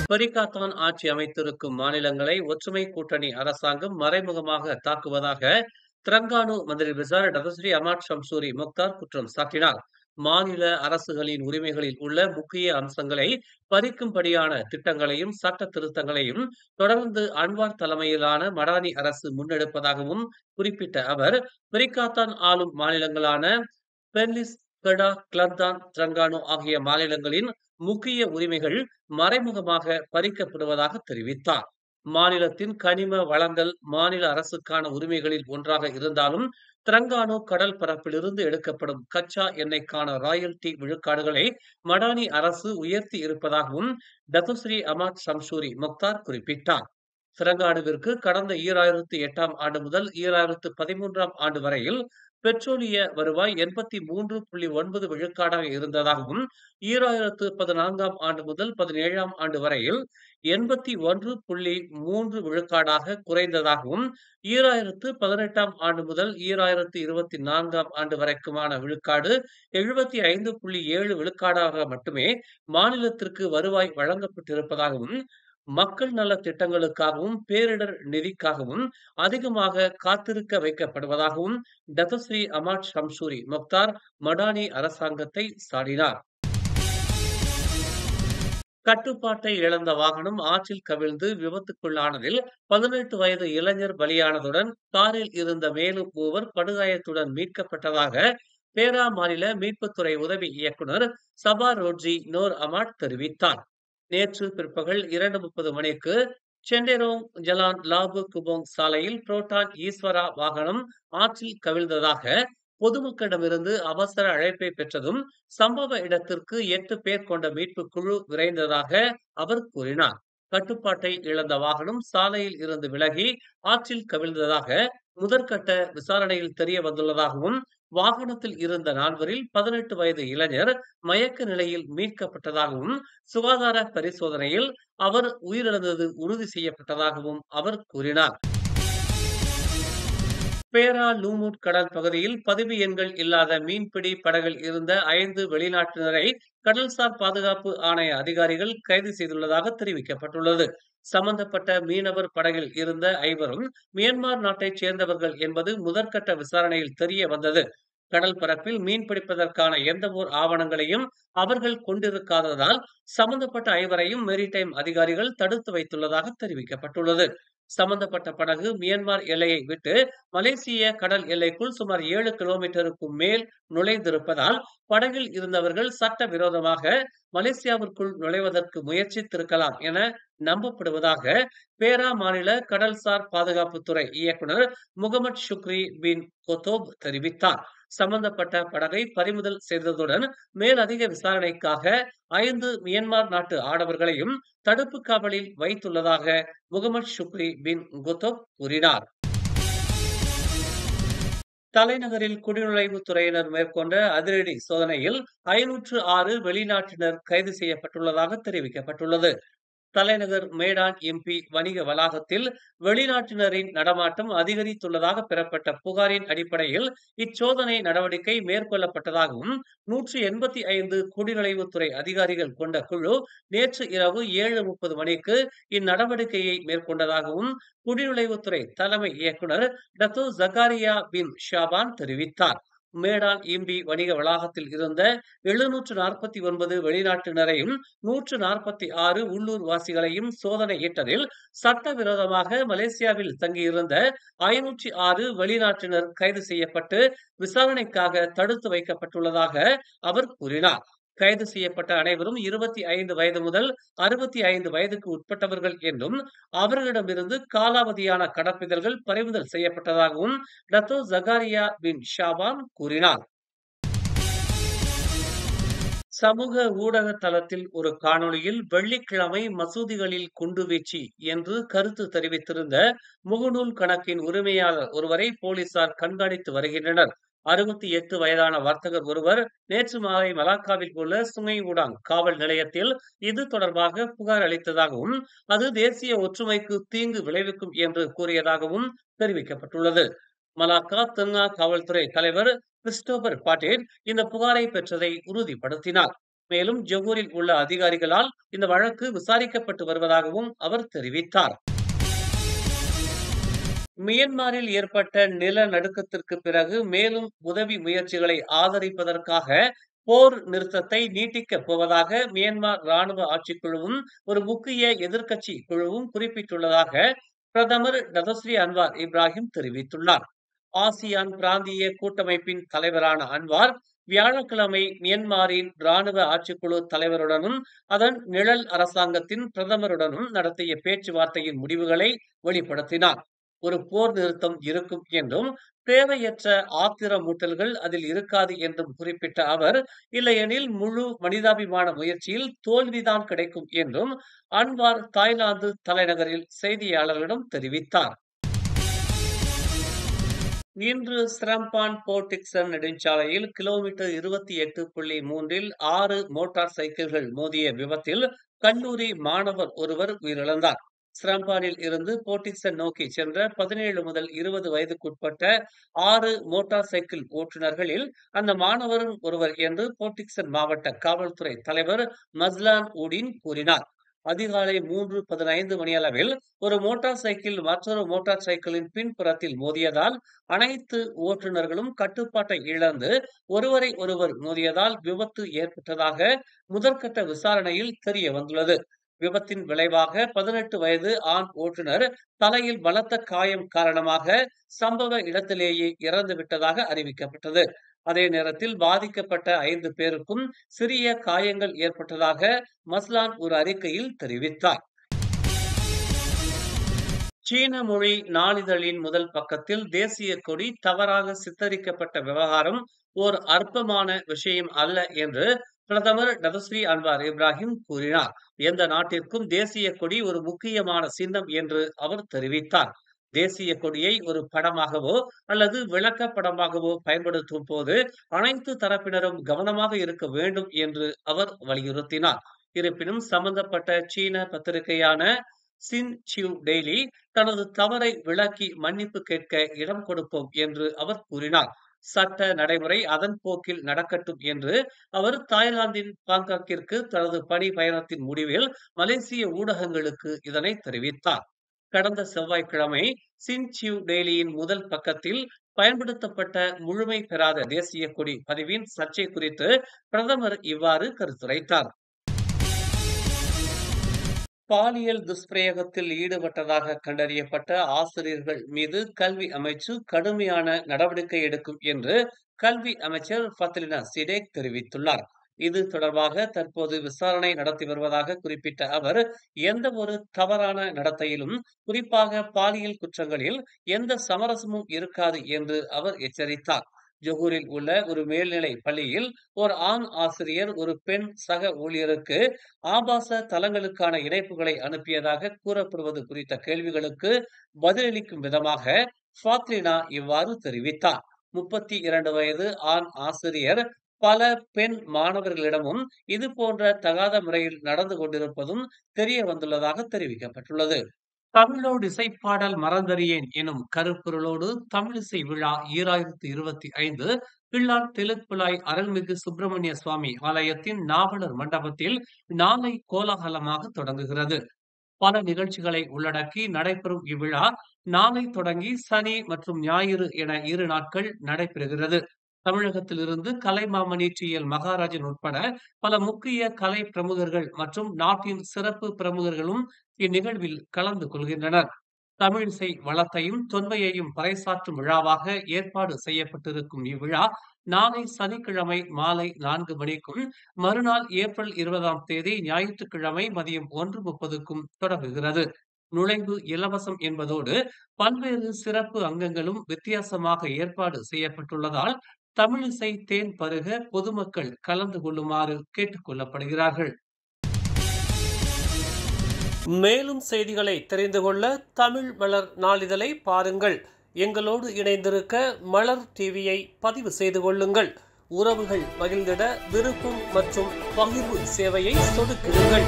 Perikatan ஆட்சி அமைத்திருக்கும் மாநிலங்களை ஒற்றுமை கூட்டணி அரசாங்கம் மறைமுகமாக தாக்குவதாக திரங்கானு மந்திரி பிசார் டதஸ்ரீ அமாட் ஷம்சூரி முக்தார் குற்றம் சாட்டினார். மாநில அரசுகளின் உரிமைகளில் உள்ள முக்கிய அம்சங்களை பறிக்கும்படியான திட்டங்களையும் சட்ட திருத்தங்களையும் தொடர்ந்து அன்வார் தலைமையிலான மடானி அரசு முன்னெடுப்பதாகவும் குறிப்பிட்ட அவர், பெரிக்காத்தான் ஆளும் மாநிலங்களான பெர்லிஸ், கெடா, கிளந்தான், திரங்கானு ஆகிய மாநிலங்களின் முக்கிய உரிமைகள் மறைமுகமாக பறிக்கப்படுவதாக தெரிவித்தார். மாநிலத்தின் கனிம வளங்கள் மாநில அரசுக்கான உரிமைகளில் ஒன்றாக இருந்தாலும், திரங்கானு கடல் பரப்பிலிருந்து எடுக்கப்படும் கச்சா எண்ணெய்க்கான ராயல்டி விழுக்காடுகளை மடானி அரசு உயர்த்தி இருப்பதாகவும் டத்துஸ்ரீ அமாட் ஷம்சூரி முக்தார் குறிப்பிட்டார். திரங்கானுவிற்கு கடந்த 2008ஆம் ஆண்டு முதல் 2013ஆம் ஆண்டு வரையில் பெட்ரோலிய வருவாய் 83.9 விழுக்காடாக இருந்ததாகவும், 2014ஆம் ஆண்டு முதல் 17ஆம் ஆண்டு வரையில் 81.3 விழுக்காடாக குறைந்ததாகவும், 2018ஆம் ஆண்டு முதல் 2024ஆம் ஆண்டு வரைக்குமான விழுக்காடு 75.7 விழுக்காடாக மட்டுமே மாநிலத்திற்கு வருவாய் வழங்கப்பட்டிருப்பதாகவும், மக்கள் நல திட்டங்களுக்காகவும் பேரிடர் நிதிக்காகவும் அதிகமாக காத்திருக்க வைக்கப்படுவதாகவும் டத்தஸ்ரீ அமாட் ஷம்சூரி முக்தார் மடானி அரசாங்கத்தை சாடினார். கட்டுப்பாட்டை இழந்த வாகனம் ஆற்றில் கவிழ்ந்து விபத்துக்குள்ளானதில் 18 வயது இளைஞர் பலியானதுடன் காரில் இருந்த மேலும் மூவர் படுகாயத்துடன் மீட்கப்பட்டதாக பேரா மாநில மீட்புத்துறை உதவி இயக்குனர் சபா ரோட்ஜி நோர் அமாட் தெரிவித்தார். நேற்று பிற்பகல் 2:30 மணிக்கு செண்டெரோங் ஜலான் லாபு குபோங் சாலையில் புரோட்டான் ஈஸ்வரா வாகனம் ஆற்றில் கவிழ்ந்ததாக பொதுமக்களிடமிருந்து அவசர அழைப்பை பெற்றதும் சம்பவ இடத்திற்கு 8 பேர் கொண்ட மீட்பு குழு விரைந்ததாக அவர் கூறினார். கட்டுப்பாட்டை இழந்த வாகனம் சாலையில் இருந்து விலகி ஆற்றில் கவிழ்ந்ததாக முதற்கட்ட விசாரணையில் தெரிய வந்துள்ளதாகவும், வாகனத்தில் இருந்த 4வரில் 18 வயது இளைஞர் மயக்க நிலையில் மீட்கப்பட்டதாகவும், சுகாதார பரிசோதனையில் அவர் உயிரிழந்தது உறுதி செய்யப்பட்டதாகவும் அவர் கூறினார். பேரா லூமுட் கடல் பகுதியில் பதிவு எண்கள் இல்லாத மீன்பிடி படகில் இருந்த 5 வெளிநாட்டினரை கடல்சார் பாதுகாப்பு ஆணைய அதிகாரிகள் கைது செய்துள்ளதாக தெரிவிக்கப்பட்டுள்ளது. சம்பந்தப்பட்ட மீனவர் படகில் இருந்த 5வரும் மியான்மர் நாட்டைச் சேர்ந்தவர்கள் என்பது முதற்கட்ட விசாரணையில் தெரிய வந்தது. கடல் பரப்பில் மீன் பிடிப்பதற்கான எந்தவொரு ஆவணங்களையும் அவர்கள் கொண்டிருக்காததால் சம்பந்தப்பட்ட 5வரையும் மெரிடைம் அதிகாரிகள் தடுத்து வைத்துள்ளதாக தெரிவிக்கப்பட்டுள்ளது. சம்பந்தப்பட்ட படகு மியான்மர் எல்லையை விட்டு மலேசிய கடல் எல்லைக்குள் சுமார் 7 கிலோமீட்டருக்கும் மேல் நுழைந்திருப்பதால் படகில் இருந்தவர்கள் சட்டவிரோதமாக மலேசியாவிற்குள் நுழைவதற்கு முயற்சித்திருக்கலாம் என நம்பப்படுவதாக பேரா மாநில கடல்சார் பாதுகாப்புத்துறை இயக்குனர் முகமது ஷுக்ரி பின் கொத்தோப் தெரிவித்தார். சம்பந்தப்பட்ட படகை பறிமுதல் செய்ததுடன் மேலதிக விசாரணைக்காக 5 மியான்மர் நாட்டு ஆடவர்களையும் தடுப்பு காவலில் வைத்துள்ளதாக முகமது ஷுக்ரி பின் கொத்தோப் கூறினார். தலைநகரில் குடிநுழைவுத் துறையினர் மேற்கொண்ட அதிரடி சோதனையில் 506 வெளிநாட்டினர் கைது செய்யப்பட்டுள்ளதாக தெரிவிக்கப்பட்டுள்ளது. தலைநகர் மேடான் எம்பி வணிக வளாகத்தில் வெளிநாட்டினரின் நடமாட்டம் அதிகரித்துள்ளதாக பெறப்பட்ட புகாரின் அடிப்படையில் இச்சோதனை நடவடிக்கை மேற்கொள்ளப்பட்டதாகவும், 185 குடிநுழைவுத்துறை அதிகாரிகள் கொண்ட குழு நேற்று இரவு 7:30 மணிக்கு இந்நடவடிக்கையை மேற்கொண்டதாகவும் குடிநுழைவுத்துறை தலைமை இயக்குனர் டத்தோ ஜகாரியா பின் ஷாபான் தெரிவித்தார். மேடான் இம்பி வணிக வளாகத்தில் இருந்த 749 வெளிநாட்டினரையும் 146 உள்ளூர் வாசிகளையும் சோதனையிட்டதில் சட்டவிரோதமாக மலேசியாவில் தங்கியிருந்த 506 வெளிநாட்டினர் கைது செய்யப்பட்டு விசாரணைக்காக தடுத்து வைக்கப்பட்டுள்ளதாக அவர் கூறினார். கைது செய்யப்பட்ட அனைவரும் 25 வயது முதல் 65 வயதுக்கு உட்பட்டவர்கள் என்றும், அவர்களிடமிருந்து காலாவதியான கடப்பிதழ்கள் பறிமுதல் செய்யப்பட்டதாகவும் டத்தோ ஜகாரியா பின் ஷாபான் கூறினார். சமூக ஊடக தளத்தில் ஒரு காணொளியில் வெள்ளிக்கிழமை மசூதிகளில் குண்டுவீச்சு என்று கருத்து தெரிவித்திருந்த முகநூல் கணக்கின் உரிமையாளர் ஒருவரை போலீசார் கண்காணித்து வருகின்றனர். 68 வயதான வர்த்தகர் ஒருவர் நேற்று மாலை மலாக்காவில் உள்ள சுங்கை ஊடாங் காவல் நிலையத்தில் இது தொடர்பாக புகார் அளித்ததாகவும், அது தேசிய ஒற்றுமைக்கு தீங்கு விளைவிக்கும் என்று கூறியதாகவும் தெரிவிக்கப்பட்டுள்ளது. மலாக்கா தெங்கா காவல்துறை தலைவர் கிறிஸ்டோபர் பாட்டேட் இந்த புகாரை பெற்றதை உறுதிப்படுத்தினார். மேலும் ஜொகூரில் உள்ள அதிகாரிகளால் இந்த வழக்கு விசாரிக்கப்பட்டு வருவதாகவும் அவர் தெரிவித்தார். மியன்மாரில் ஏற்பட்ட நிலநடுக்கத்திற்கு பிறகு மேலும் உதவி முயற்சிகளை ஆதரிப்பதற்காக போர் நிறுத்தத்தை நீட்டிக்கப் போவதாக மியன்மார் ராணுவ ஆட்சிக்குழுவும் ஒரு முக்கிய எதிர்க்கட்சி குழுவும் குறிப்பிட்டுள்ளதாக பிரதமர் டதஸ்ரீ அன்வார் இப்ராஹிம் தெரிவித்துள்ளார். ஆசியான் பிராந்திய கூட்டமைப்பின் தலைவரான அன்வார் வியாழக்கிழமை மியன்மாரின் ராணுவ ஆட்சிக்குழு தலைவருடனும் அதன் நிழல் அரசாங்கத்தின் பிரதமருடனும் நடத்திய பேச்சுவார்த்தையின் முடிவுகளை வெளிப்படுத்தினார். ஒரு போர் நிறுத்தம் இருக்கும் என்றும் தேவையற்ற ஆத்திரமூட்டல்கள் அதில் இருக்காது என்றும் குறிப்பிட்ட அவர், இல்லையெனில் முழு மனிதாபிமான முயற்சியில் தோல்விதான் கிடைக்கும் என்றும் அன்வார் தாய்லாந்து தலைநகரில் செய்தியாளர்களிடம் தெரிவித்தார். இன்று ஸ்ரம்பான் போர்டிக்சன் நெடுஞ்சாலையில் கிலோமீட்டர் 28.3இல் 6 மோட்டார் சைக்கிள்கள் மோதிய விபத்தில் கல்லூரி மாணவர் ஒருவர் உயிரிழந்தார். ஸ்ரம்பானில் இருந்து போர்டிக்சன் நோக்கி சென்ற 17 முதல் 20 வயதுக்குட்பட்ட 6 மோட்டார் சைக்கிள் ஓட்டுநர்களில் அந்த மாணவரும் ஒருவர் என்று போர்டிக்சன் மாவட்ட காவல்துறை தலைவர் மஸ்லான் ஊடின் கூறினார். அதிகாலை 3:15 மணியளவில் ஒரு மோட்டார் சைக்கிள் மற்றொரு மோட்டார் சைக்கிளின் பின்புறத்தில் மோதியதால் அனைத்து ஓட்டுநர்களும் கட்டுப்பாட்டை இழந்து ஒருவரை ஒருவர் மோதியதால் விபத்து ஏற்பட்டதாக முதற்கட்ட விசாரணையில் தெரிய வந்துள்ளது. விபத்தின் விளைவாக 18 வயது ஆண் ஓட்டுநர் தலையில் பலத்த காயம் காரணமாக சம்பவ இடத்திலேயே இறந்துவிட்டதாக அறிவிக்கப்பட்டது. அதே நேரத்தில் பாதிக்கப்பட்ட 5 பேருக்கும் சிறிய காயங்கள் ஏற்பட்டதாக மஸ்லான் ஒரு அறிக்கையில் தெரிவித்தார். சீன மொழி நாளிதழின் முதல் பக்கத்தில் தேசிய கொடி தவறாக சித்தரிக்கப்பட்ட விவகாரம் ஓர் அற்பமான விஷயம் அல்ல என்று பிரதமர் டதஸ்ரீ அன்வார் இப்ராஹிம் கூறினார். எந்த நாட்டிற்கும் தேசிய கொடி ஒரு முக்கியமான சின்னம் என்று அவர் தெரிவித்தார். தேசிய கொடியை ஒரு படமாகவோ அல்லது விளக்கப்படமாகவோ பயன்படுத்தும் போது அனைத்து தரப்பினரும் கவனமாக இருக்க வேண்டும் என்று அவர் வலியுறுத்தினார். இருப்பினும் சம்பந்தப்பட்ட சீன பத்திரிகையான சின்சியூ டெய்லி தனது தவறை விளக்கி மன்னிப்பு கேட்க இடம் கொடுப்போம் என்று அவர் கூறினார். சட்ட நடைமுறை அதன் போக்கில் நடக்கட்டும் என்று அவர் தாய்லாந்தின் பாங்காக்கிற்கு தனது பணி பயணத்தின் முடிவில் மலேசிய ஊடகங்களுக்கு இதனை தெரிவித்தார். கடந்த செவ்வாய்க்கிழமை சின்சியூ டெய்லியின் முதல் பக்கத்தில் பயன்படுத்தப்பட்ட முழுமை பெறாத தேசிய கொடி பதிவின் சர்ச்சை குறித்து பிரதமர் இவ்வாறு கருத்துரைத்தார். பாலியல் துஷ்பிரயோகத்தில் ஈடுபட்டதாக கண்டறியப்பட்ட ஆசிரியர்கள் மீது கல்வி அமைச்சு கடுமையான நடவடிக்கை எடுக்கும் என்று கல்வி அமைச்சர் ஃபத்லினா சிடேக் தெரிவித்துள்ளார். இது தொடர்பாக தற்போது விசாரணை நடத்தி வருவதாக குறிப்பிட்ட அவர், எந்த ஒரு தவறான நடத்தையிலும் குறிப்பாக பாலியல் குற்றங்களில் எந்த சமரசமும் இருக்காது என்று அவர் எச்சரித்தார். ஜொகூரில் உள்ள ஒரு மேல்நிலை பள்ளியில் ஒரு ஆண் ஆசிரியர் ஒரு பெண் சக ஊழியருக்கு ஆபாச தளங்களுக்கான இணைப்புகளை அனுப்பியதாக கூறப்படுவது குறித்த கேள்விகளுக்கு பதிலளிக்கும் விதமாக ஃபாத்லினா இவ்வாறு தெரிவித்தார். 32 வயது ஆண் ஆசிரியர் பல பெண் மாணவர்களிடமும் இது போன்ற தகாத முறையில் நடந்து கொண்டிருப்பதும் தெரிய வந்துள்ளதாக தெரிவிக்கப்பட்டுள்ளது. தமிழோடு இசைப்பாடல் மறந்தறியேன் எனும் கருப்பொருளோடு தமிழிசை விழா 2025 கிள்ளான் தெலுக்குழாய் அருள்மிகு சுப்பிரமணிய சுவாமி ஆலயத்தின் நாவலர் மண்டபத்தில் நாளை கோலாகலமாக தொடங்குகிறது. பல நிகழ்ச்சிகளை உள்ளடக்கி நடைபெறும் இவ்விழா நாளை தொடங்கி சனி மற்றும் ஞாயிறு என 2 நாட்கள் நடைபெறுகிறது. தமிழகத்திலிருந்து கலைமாமணி டி.எல். மகாராஜன் உட்பட பல முக்கிய கலை பிரமுகர்கள் மற்றும் நாட்டின் சிறப்பு பிரமுகர்களும் இந்நிகழ்வில் கலந்து கொள்கின்றனர். தமிழிசை வளத்தையும் தொன்மையையும் பறைசாற்றும் விழாவாக ஏற்பாடு செய்யப்பட்டிருக்கும் இவ்விழா நாளை சனிக்கிழமை மாலை 4 மணிக்கும் மறுநாள் ஏப்ரல் 20ஆம் தேதி ஞாயிற்றுக்கிழமை மதியம் 1:30க்கும் தொடங்குகிறது. நுழைவு இலவசம் என்பதோடு பல்வேறு சிறப்பு அங்கங்களும் வித்தியாசமாக ஏற்பாடு செய்யப்பட்டுள்ளதால் தமிழிசை தேன் பருக பொதுமக்கள் கலந்து கொள்ளுமாறு கேட்டுக் கொள்ளப்படுகிறார்கள். மேலும் செய்திகளை தெரிந்து கொள்ள தமிழ் மலர் நாளிதழை பாருங்கள். எங்களோடு இணைந்திருக்க மலர் டிவியை பதிவு செய்து கொள்ளுங்கள். உறவுகள் மகிழ்ந்திட விருப்பம் மற்றும் பகிர்வு சேவையை சொடுக்கிடுங்கள்.